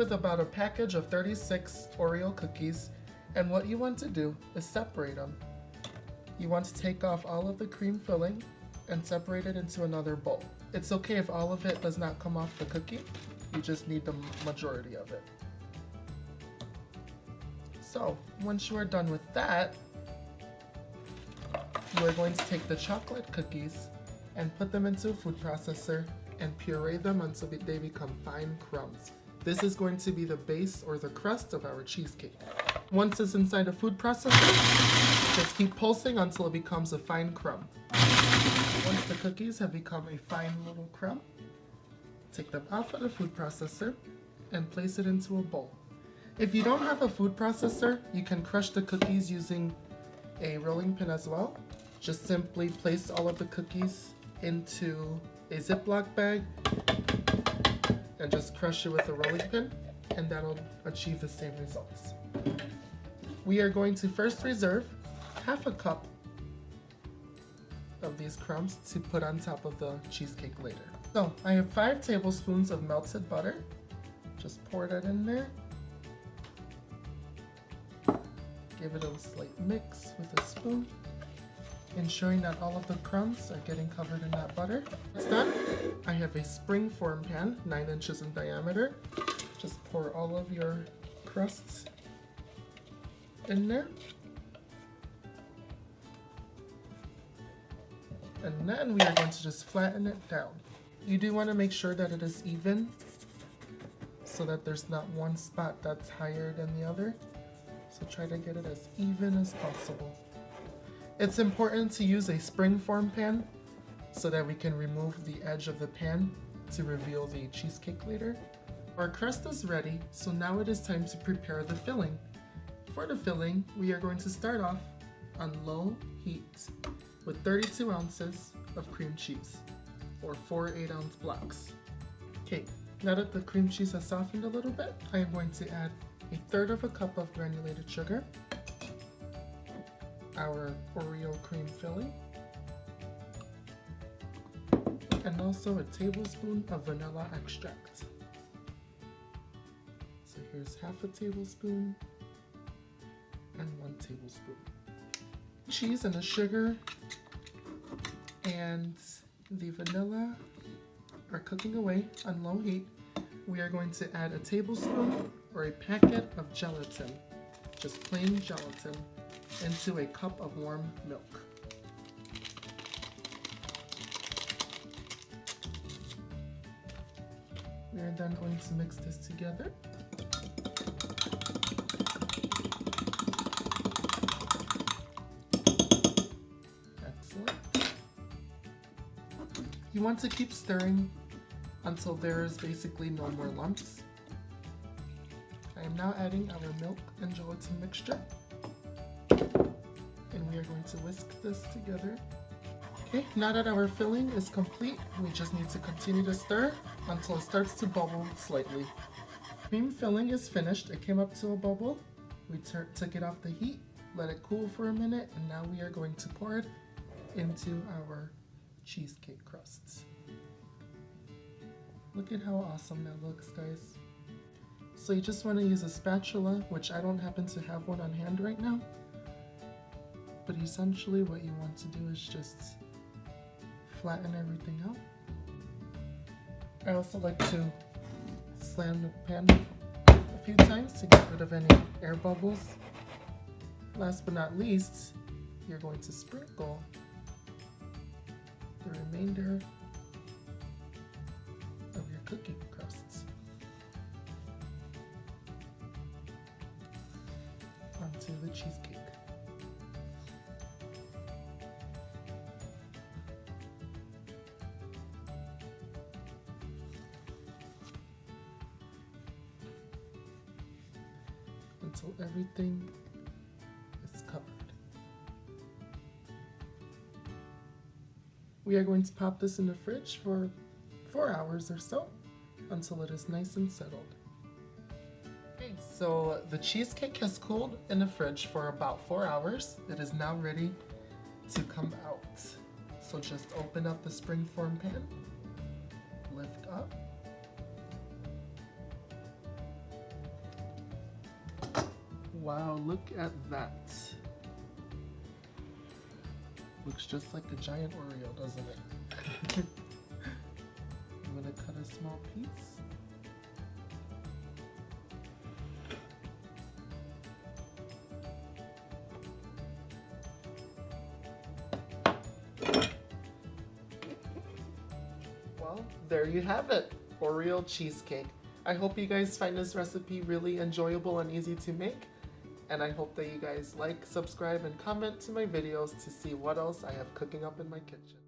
with about a package of 36 Oreo cookies, and what you want to do is separate them. You want to take off all of the cream filling and separate it into another bowl. It's okay if all of it does not come off the cookie, you just need the majority of it. So once you are done with that, you are going to take the chocolate cookies and put them into a food processor and puree them until they become fine crumbs. This is going to be the base or the crust of our cheesecake. Once it's inside a food processor, just keep pulsing until it becomes a fine crumb. Once the cookies have become a fine little crumb, take them off of the food processor and place it into a bowl. If you don't have a food processor, you can crush the cookies using a rolling pin as well. Just simply place all of the cookies into a Ziploc bag and just crush it with a rolling pin, and that'll achieve the same results. We are going to first reserve half a cup of these crumbs to put on top of the cheesecake later. So I have 5 tablespoons of melted butter. Just pour that in there. Give it a slight mix with a spoon, ensuring that all of the crumbs are getting covered in that butter. It's done. I have a spring form pan, 9 inches in diameter. Just pour all of your crusts in there. And then we are going to just flatten it down. You do want to make sure that it is even so that there's not one spot that's higher than the other. So try to get it as even as possible. It's important to use a spring form pan so that we can remove the edge of the pan to reveal the cheesecake later. Our crust is ready, so now it is time to prepare the filling. For the filling, we are going to start off on low heat with 32 ounces of cream cheese, or 4 8-ounce blocks. Okay, now that the cream cheese has softened a little bit, I am going to add 1/3 of a cup of granulated sugar, our Oreo cream filling, and also a tablespoon of vanilla extract. So here's half a tablespoon and 1 tablespoon. Cheese and the sugar and the vanilla are cooking away on low heat. We are going to add a tablespoon or a packet of gelatin, just plain gelatin, into a cup of warm milk. We are then going to mix this together. Excellent. You want to keep stirring until there is basically no more lumps. I am now adding our milk and gelatin mixture, and we are going to whisk this together. Okay, now that our filling is complete, we just need to continue to stir until it starts to bubble slightly. Cream filling is finished. It came up to a bubble. We took it off the heat, let it cool for a minute, and now we are going to pour it into our cheesecake crusts. Look at how awesome that looks, guys. So you just want to use a spatula, which I don't happen to have one on hand right now. But essentially what you want to do is just flatten everything out. I also like to slam the pan a few times to get rid of any air bubbles. Last but not least, you're going to sprinkle the remainder of your cookie crusts onto the cheesecake. Until everything is covered. We are going to pop this in the fridge for 4 hours or so until it is nice and settled. Okay, so the cheesecake has cooled in the fridge for about 4 hours. It is now ready to come out. So just open up the springform pan, lift up, Wow, look at that. Looks just like a giant Oreo, doesn't it? I'm gonna cut a small piece. Well, there you have it, Oreo cheesecake. I hope you guys find this recipe really enjoyable and easy to make. And I hope that you guys like, subscribe, and comment to my videos to see what else I have cooking up in my kitchen.